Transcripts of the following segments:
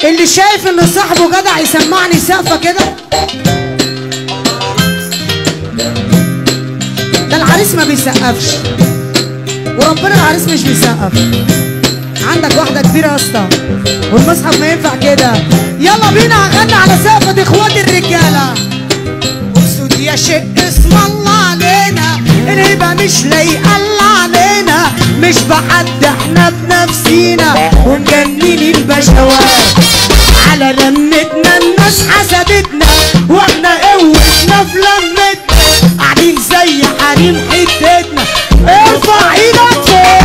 اللي شايف ان صاحبه جدع يسمعني سقفه كده. ده العريس ما بيسقفش، وربنا العريس مش بيسقف. عندك واحده كبيره يا اسطى والمصحف ما ينفع كده. يلا بينا هنغني على سقفه اخوات الرجاله. اسود يا شق اسم الله علينا، الهبه مش لايقه علينا، مش بحد احنا بنفسينا ومجننين البشوات. على لمتنا الناس حسدتنا واحنا قوتنا في لمتنا، قاعدين زي حريم حتتنا. ارفع ايدك فوق.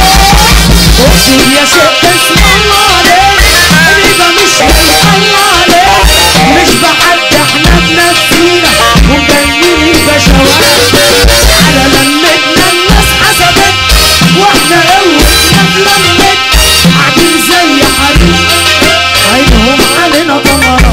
اسود يا شق اسم الله علينا، الهبه مش لايقه علينا، مش بحد احنا بنفسينا ومجننين البشوات. على لمتنا الناس حسدتنا واحنا قوتنا في لمتنا، قاعدين زي حريم عينهم علينا طمرة.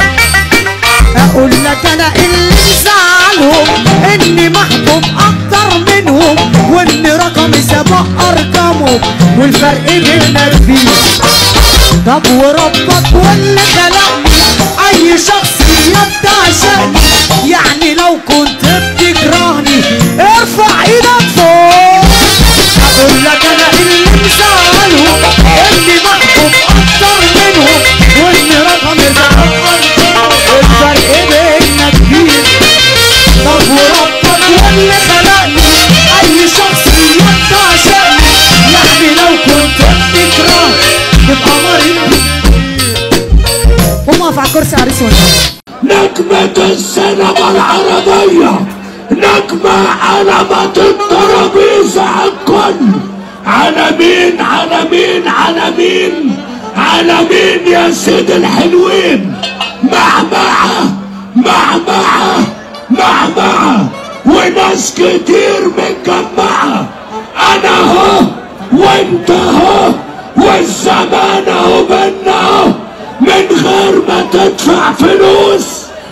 اقول لك انا اللي مزعلهم اني محبوب اكتر منهم، وان رقمي سبق ارقامهم والفرق بيننا رفيق. طب وربك واللي خلقني اي شخصية بتعشقني، يعني لو كنت بتكرهني ارفع ايدك فوق. اقول لك انا اللي مزعلهم اني محبوب اكتر منهم، وان رقمي سبق ارقامهم الفرق بيننا كبير. طب وربك واللي خلقني اي شخصية بتعشقني، يعني لو كنت بتكرهني تبقى مريض. قوم اقف على الكرسي عريس ونجم. نجمة السينما العربية، نجمة علامة الترابيزة عالكل. على مين على مين على مين على مين يا سيد الحلوين؟ معمعة معمعة معمعة وناس كتير متجمعة. انا اهو وانت اهو والزمان اهو بينا اهو، من غير ما تدفع فلوس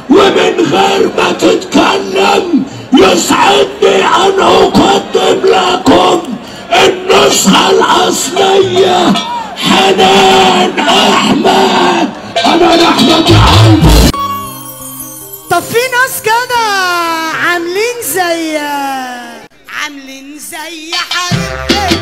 ومن غير ما تتكلم يسعدني ان اقدم لكم النسخة الاصلية. حنان احمد. انا احمد يا عمو. طب في ناس كده عاملين زي حريم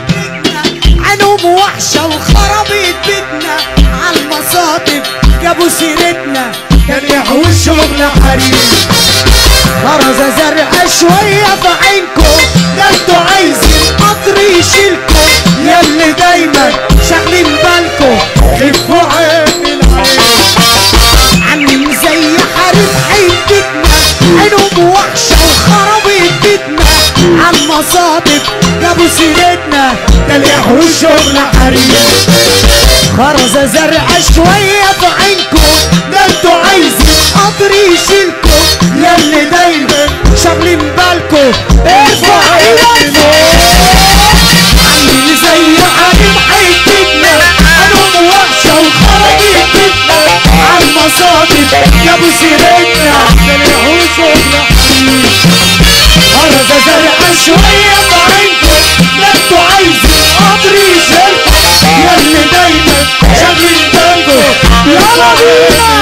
بيتنا، عينهم وحشة وخربت بيتنا، عالمصاطب جابوا سيرتنا كان يحوش شغل حريم. خرزة زرقاء شوية في عينكم، ده انتوا عايزين قطر يشيلكم، ياللي دايما شاغلين بالكم خفوا عين العين. عاملين زي حريم حتتنا، عينهم وحشة وخربت بيتنا، عالمصاطب جابوا سيرتنا كان يحوش شغل حريم. خرزة زرقاء شوية في عينكم، ده انتوا عايزين قطر يشيلكم، ياللي دايما شاغلين بالكم ارفع ايدك فوق. عاملين زي حريم حتتنا، عينهم وحشة وخربت بيتنا، عالمصاطب جابوا سيرتنا كان يحوش شغل حريم. خرزة زرقاء شوية في عينكم، ده انتوا عايزين قطر يشيلكم، ياللي دايما شاغلين بالكم. يلا بينا